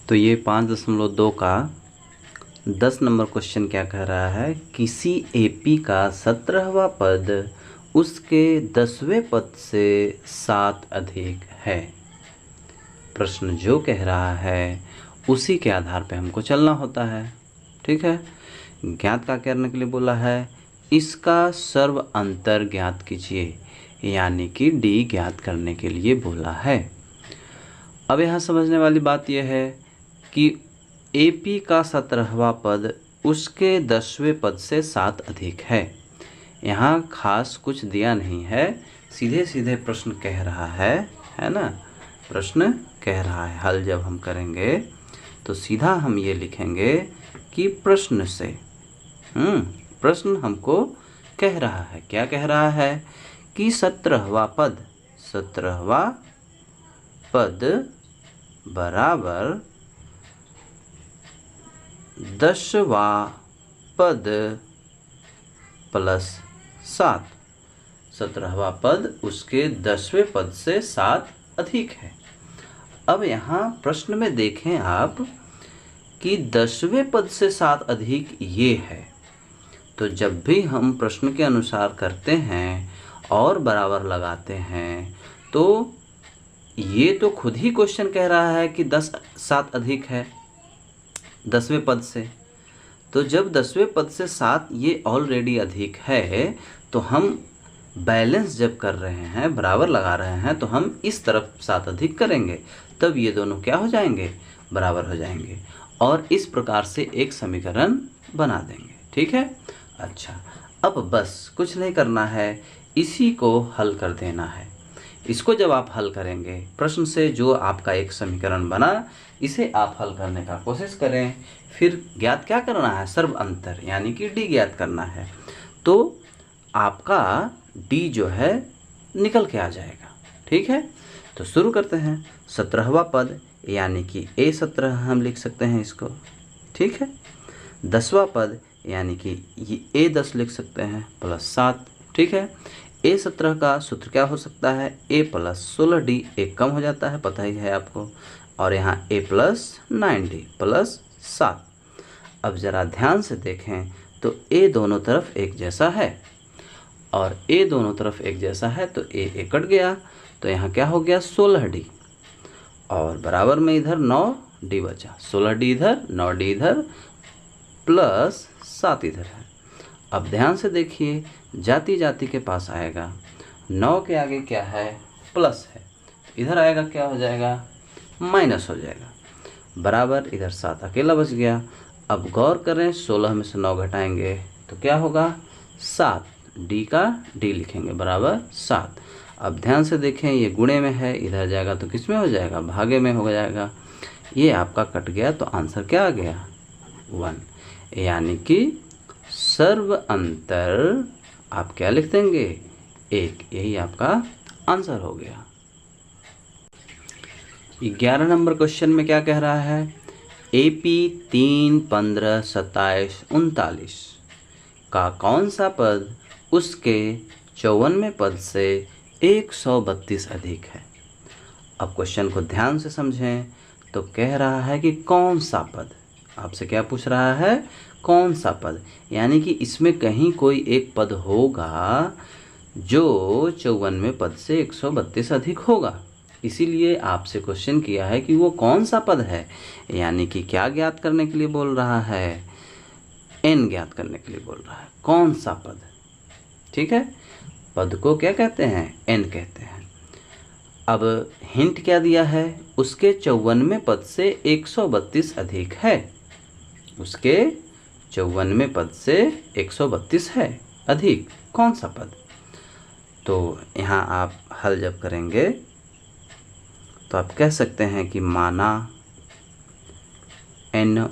तो ये 5.2 का 10 नंबर क्वेश्चन क्या कह रहा है, किसी एपी का 17वां पद उसके 10वें पद से 7 अधिक है। प्रश्न जो कह रहा है उसी के आधार पे हमको चलना होता है। ठीक है, ज्ञात का करने के लिए बोला है, इसका सर्व अंतर ज्ञात कीजिए, यानी कि डी ज्ञात करने के लिए बोला है। अब यहाँ समझने वाली बात यह है कि एपी का 17वां पद उसके 10वें पद से 7 अधिक है। यहाँ खास कुछ दिया नहीं है, सीधे सीधे प्रश्न कह रहा है ना। प्रश्न कह रहा है, हल जब हम करेंगे तो सीधा हम ये लिखेंगे कि प्रश्न से प्रश्न हमको कह रहा है, क्या कह रहा है कि 17वां पद बराबर 10वां पद प्लस 7। 17वां पद उसके 10वें पद से 7 अधिक है। अब यहाँ प्रश्न में देखें आप कि 10वें पद से 7 अधिक ये है, तो जब भी हम प्रश्न के अनुसार करते हैं और बराबर लगाते हैं तो ये तो खुद ही क्वेश्चन कह रहा है कि 7 अधिक है 10वें पद से। तो जब 10वें पद से 7 ये ऑलरेडी अधिक है, तो हम बैलेंस जब कर रहे हैं, बराबर लगा रहे हैं, तो हम इस तरफ 7 अधिक करेंगे, तब ये दोनों क्या हो जाएंगे, बराबर हो जाएंगे, और इस प्रकार से एक समीकरण बना देंगे। ठीक है, अच्छा, अब बस कुछ नहीं करना है, इसी को हल कर देना है। इसको जब आप हल करेंगे, प्रश्न से जो आपका एक समीकरण बना, इसे आप हल करने का कोशिश करें। फिर ज्ञात क्या करना है, सर्व अंतर, यानी कि डी ज्ञात करना है। तो आपका डी जो है निकल के आ जाएगा। ठीक है, तो शुरू करते हैं। 17वां पद यानी कि A17 हम लिख सकते हैं इसको। ठीक है, 10वां पद यानी कि ये A10 लिख सकते हैं प्लस 7। ठीक है, A17 का सूत्र क्या हो सकता है, A प्लस 16D, एक कम हो जाता है, पता ही है आपको, और यहाँ A प्लस 9D प्लस 7। अब ज़रा ध्यान से देखें तो A दोनों तरफ एक जैसा है, और A दोनों तरफ एक जैसा है तो A कट गया, तो यहाँ क्या हो गया 16D, और बराबर में इधर 9D बचा, 16D इधर 9D इधर प्लस 7 इधर है। अब ध्यान से देखिए, जाति जाति के पास आएगा, 9 के आगे क्या है, प्लस है, इधर आएगा क्या हो जाएगा, माइनस हो जाएगा, बराबर इधर 7 अकेला बच गया। अब गौर करें, 16 में से 9 घटाएंगे तो क्या होगा 7, डी का डी लिखेंगे बराबर 7। अब ध्यान से देखें, ये गुणे में है, इधर जाएगा तो किस में हो जाएगा, भागे में हो जाएगा। ये आपका कट गया, तो आंसर क्या आ गया 1, यानी कि सर्व अंतर आप क्या लिख देंगे 1, यही आपका आंसर हो गया। 11 नंबर क्वेश्चन में क्या कह रहा है, एपी 3, 15, 27, 39 का कौन सा पद उसके 54वें पद से 132 अधिक है। अब क्वेश्चन को ध्यान से समझें, तो कह रहा है कि कौन सा पद, आपसे क्या पूछ रहा है, कौन सा पद, यानी कि इसमें कहीं कोई एक पद होगा जो 54वें पद से 132 अधिक होगा। इसीलिए आपसे क्वेश्चन किया है कि वो कौन सा पद है, यानी कि क्या ज्ञात करने के लिए बोल रहा है, n ज्ञात करने के लिए बोल रहा है, कौन सा पद। ठीक है, पद को क्या कहते हैं, n कहते हैं। अब हिंट क्या दिया है, उसके 54वें पद से 132 अधिक है, उसके 54वें पद से 132 है अधिक, कौन सा पद। तो यहाँ आप हल जब करेंगे तो आप कह सकते हैं कि माना n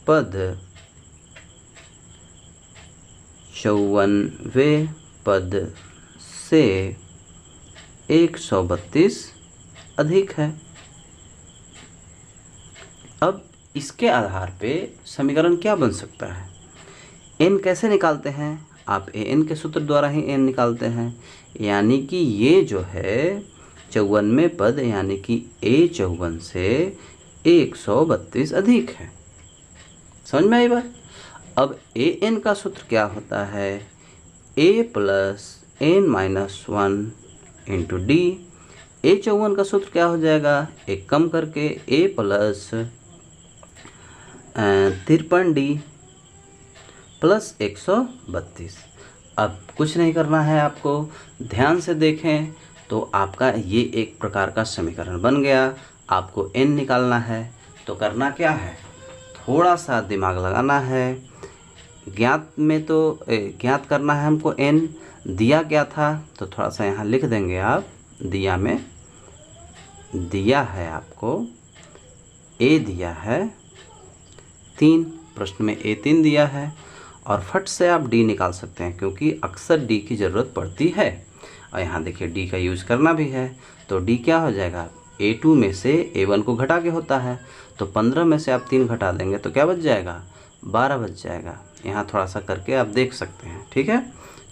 पद 54वें पद से 132 अधिक है। अब इसके आधार पे समीकरण क्या बन सकता है, n कैसे निकालते हैं, आप an के सूत्र द्वारा ही n निकालते हैं, यानी कि ये जो है 54वें पद यानी कि A54 से 132 अधिक है। समझ में आई बात। अब ए एन का सूत्र क्या होता है, a plus n minus 1 into D. A54 का सूत्र क्या हो जाएगा, एक कम करके a प्लस 53 डी प्लस 132। अब कुछ नहीं करना है आपको, ध्यान से देखें तो आपका ये एक प्रकार का समीकरण बन गया। आपको n निकालना है तो करना क्या है, थोड़ा सा दिमाग लगाना है। ज्ञात में तो ज्ञात करना है हमको n, दिया क्या था तो थोड़ा सा यहाँ लिख देंगे आप। दिया में दिया है आपको a दिया है 3, प्रश्न में a3 दिया है, और फट से आप d निकाल सकते हैं क्योंकि अक्सर d की ज़रूरत पड़ती है। और यहाँ देखिए d का यूज़ करना भी है, तो d क्या हो जाएगा, a2 में से a1 को घटा के होता है, तो 15 में से आप 3 घटा देंगे तो क्या बच जाएगा, 12 बच जाएगा। यहाँ थोड़ा सा करके आप देख सकते हैं, ठीक है।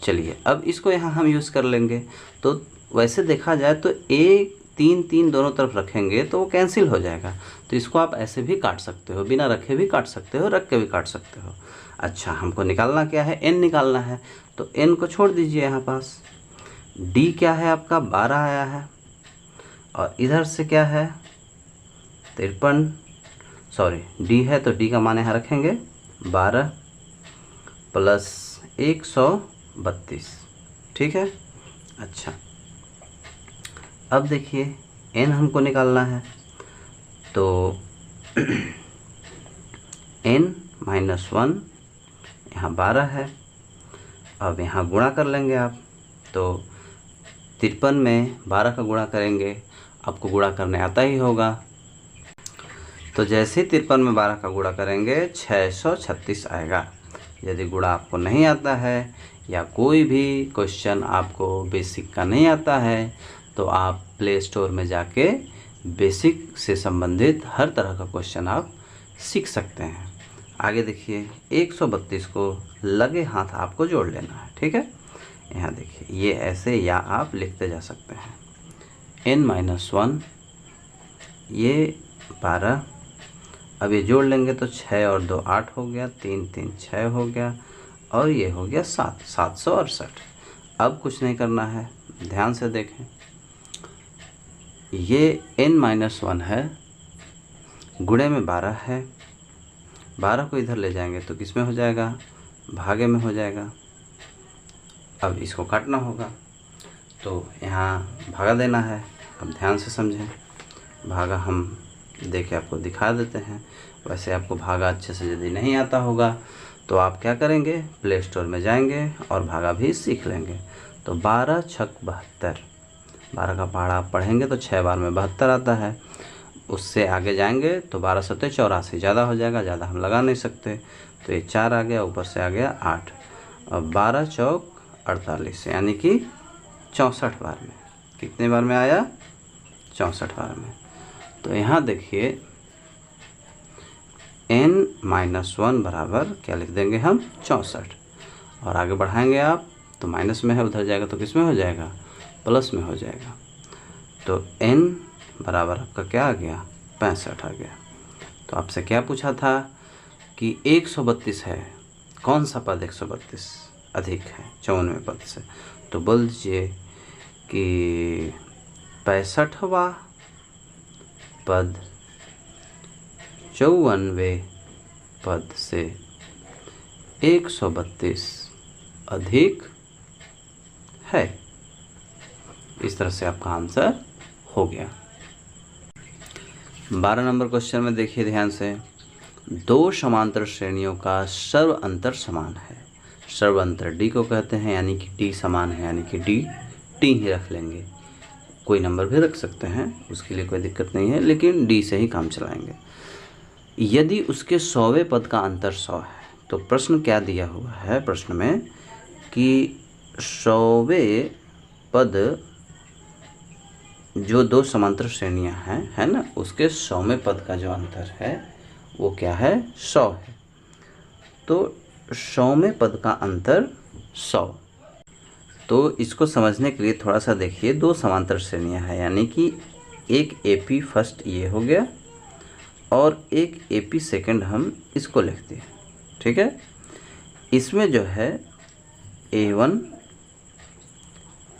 चलिए अब इसको यहाँ हम यूज़ कर लेंगे। तो वैसे देखा जाए तो a3 दोनों तरफ रखेंगे तो वो कैंसिल हो जाएगा, तो इसको आप ऐसे भी काट सकते हो, बिना रखे भी काट सकते हो, रख के भी काट सकते हो। अच्छा, हमको निकालना क्या है, n निकालना है, तो n को छोड़ दीजिए यहाँ पास। d क्या है आपका 12 आया है, और इधर से क्या है 53, सॉरी d है तो d का मान यहाँ रखेंगे 12 प्लस 132, ठीक है। अच्छा अब देखिए n हमको निकालना है, तो n माइनस 1 यहाँ 12 है। अब यहाँ गुणा कर लेंगे आप, तो 53 में 12 का गुणा करेंगे, आपको गुणा करने आता ही होगा। तो जैसे ही 53 में 12 का गुणा करेंगे 636 आएगा। यदि गुणा आपको नहीं आता है या कोई भी क्वेश्चन आपको बेसिक का नहीं आता है तो आप प्ले स्टोर में जाके बेसिक से संबंधित हर तरह का क्वेश्चन आप सीख सकते हैं। आगे देखिए 132 को लगे हाथ आपको जोड़ लेना है, ठीक है। यहाँ देखिए ये ऐसे या आप लिखते जा सकते हैं, n माइनस 1 ये 12, अब ये जोड़ लेंगे तो 6 और 2 8 हो गया, 3 3 6 हो गया, और ये हो गया 768। अब कुछ नहीं करना है, ध्यान से देखें, ये n माइनस 1 है, गुणे में 12 है, 12 को इधर ले जाएंगे तो किस में हो जाएगा, भागे में हो जाएगा। अब इसको काटना होगा तो यहाँ भागा देना है। अब ध्यान से समझें, भागा हम देखे आपको दिखा देते हैं। वैसे आपको भागा अच्छे से यदि नहीं आता होगा तो आप क्या करेंगे, प्ले स्टोर में जाएंगे और भागा भी सीख लेंगे। तो 12 छक 72, 12 का पहाड़ा आप पढ़ेंगे तो 6 बार में 72 आता है। उससे आगे जाएंगे तो 12 सत्ते 84, ज़्यादा हो जाएगा, ज़्यादा हम लगा नहीं सकते, तो ये 4 आ गया, ऊपर से आ गया 8। अब 12 चौक 48, यानी कि 64 बार में। कितने बार में आया, 64 बार में। तो यहाँ देखिए n माइनस 1 बराबर क्या लिख देंगे हम, 64, और आगे बढ़ाएंगे आप तो माइनस में है, उधर जाएगा तो किस में हो जाएगा, प्लस में हो जाएगा। तो n बराबर आपका क्या आ गया, 65 आ गया। तो आपसे क्या पूछा था कि 132 है, कौन सा पद 132 अधिक है 54वें पद से, तो बोल दीजिए कि 65वां पद 54वें पद से 132 अधिक है। इस तरह से आपका आंसर हो गया। 12 नंबर क्वेश्चन में देखिए ध्यान से, दो समांतर श्रेणियों का सर्व अंतर समान है। सर्व अंतर डी को कहते हैं, यानी कि डी समान है, यानी कि डी टी ही रख लेंगे, कोई नंबर भी रख सकते हैं, उसके लिए कोई दिक्कत नहीं है, लेकिन डी से ही काम चलाएंगे। यदि उसके 100वें पद का अंतर 100 है, तो प्रश्न क्या दिया हुआ है, प्रश्न में कि 100वें पद जो दो समांतर श्रेणियां हैं, है ना, उसके 100वें पद का जो अंतर है वो क्या है, 100 है। तो 100वें पद का अंतर 100। तो इसको समझने के लिए थोड़ा सा देखिए, दो समांतर श्रेणियां हैं, यानी कि एक AP फर्स्ट ये हो गया और एक AP सेकंड हम इसको लिख दिए, ठीक है। इसमें जो है A1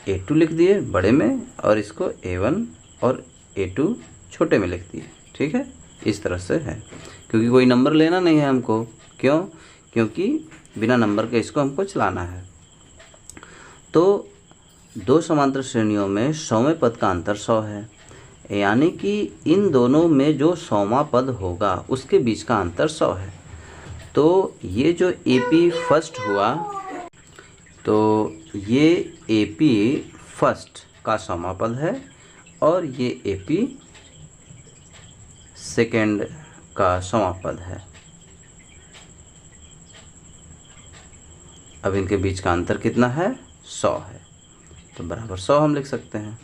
A2 लिख दिए बड़े में, और इसको A1 और A2 छोटे में लिख दिए, ठीक है। इस तरह से है, क्योंकि कोई नंबर लेना नहीं है हमको। क्यों? क्योंकि बिना नंबर के इसको हमको चलाना है। तो दो समांतर श्रेणियों में 100वें पद का अंतर 100 है, यानी कि इन दोनों में जो 100वां पद होगा उसके बीच का अंतर 100 है। तो ये जो AP फर्स्ट हुआ, तो ये AP फर्स्ट का 100वां पद है, और ये AP सेकेंड का 100वां पद है। अब इनके बीच का अंतर कितना है? 100 है। तो बराबर 100 हम लिख सकते हैं,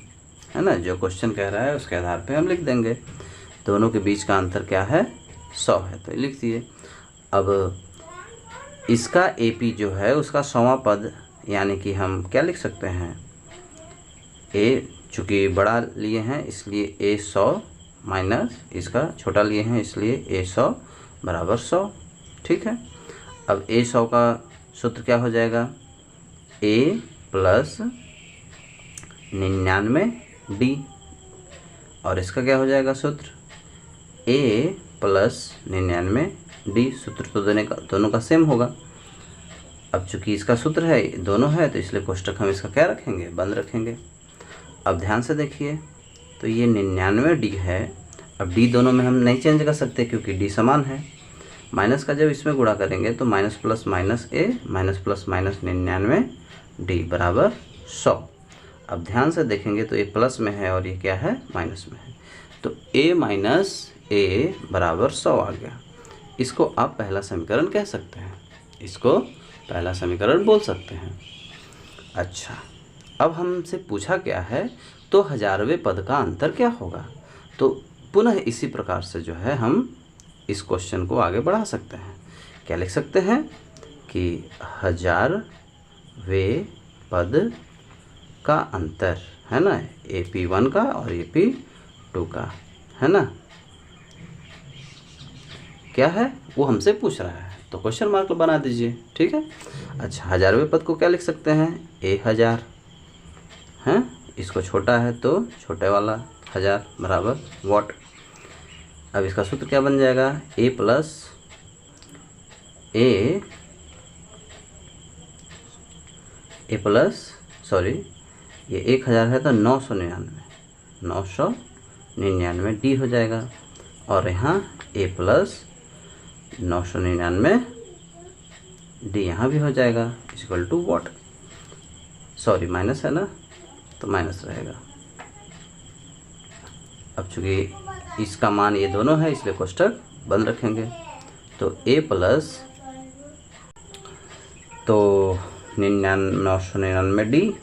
है ना। जो क्वेश्चन कह रहा है उसके आधार पे हम लिख देंगे। दोनों के बीच का अंतर क्या है? 100 है, तो लिख दिए। अब इसका AP जो है उसका 100वां पद, यानी कि हम क्या लिख सकते हैं, A चूँकि बड़ा लिए हैं इसलिए A 100 माइनस इसका छोटा लिए हैं इसलिए A 100 बराबर 100, ठीक है। अब A 100 का सूत्र क्या हो जाएगा? A प्लस 99D, और इसका क्या हो जाएगा सूत्र? A plus 99D। सूत्र तो दोनों का सेम होगा। अब चूंकि इसका सूत्र है दोनों है, तो इसलिए कोष्टक हम इसका क्या रखेंगे? बंद रखेंगे। अब ध्यान से देखिए, तो ये 99D है। अब D दोनों में हम नहीं चेंज कर सकते क्योंकि D समान है। माइनस का जब इसमें गुणा करेंगे तो minus plus minus A, minus plus minus 99D बराबर 100। अब ध्यान से देखेंगे तो ये प्लस में है और ये क्या है? माइनस में है। तो A माइनस A बराबर 100 आ गया। इसको आप पहला समीकरण कह सकते हैं, इसको पहला समीकरण बोल सकते हैं। अच्छा, अब हमसे पूछा क्या है, तो 1000वें पद का अंतर क्या होगा? तो पुनः इसी प्रकार से जो है हम इस क्वेश्चन को आगे बढ़ा सकते हैं। क्या लिख सकते हैं कि 1000वें पद का अंतर, है ना, AP1 का और AP2 का, है ना, क्या है वो हमसे पूछ रहा है, तो क्वेश्चन मार्क बना दीजिए, ठीक है। अच्छा, 1000वें पद को क्या लिख सकते हैं? A1000 है, इसको छोटा है तो छोटे वाला 1000 बराबर वॉट। अब इसका सूत्र क्या बन जाएगा? A प्लस सॉरी, ये 1000 है तो 999D हो जाएगा, और यहाँ A प्लस 999D यहाँ भी हो जाएगा, equal to what. Sorry minus है ना, तो माइनस रहेगा। अब चूँकि इसका मान ये दोनों है इसलिए कोष्टक बंद रखेंगे। तो A प्लस, तो 999D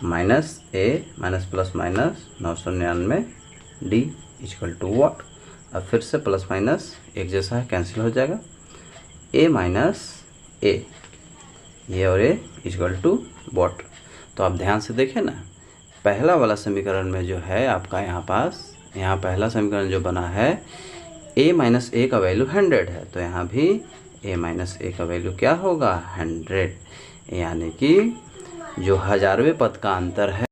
minus A minus plus minus 999D equal to what. अब फिर से प्लस माइनस एक जैसा है, कैंसिल हो जाएगा। A माइनस A, ये और A इक्वल टू वॉट। तो आप ध्यान से देखें ना, पहला वाला समीकरण में जो है आपका यहाँ पहला समीकरण जो बना है, A माइनस A का वैल्यू 100 है, तो यहाँ भी A माइनस A का वैल्यू क्या होगा? 100, यानी कि जो 1000वें पद का अंतर है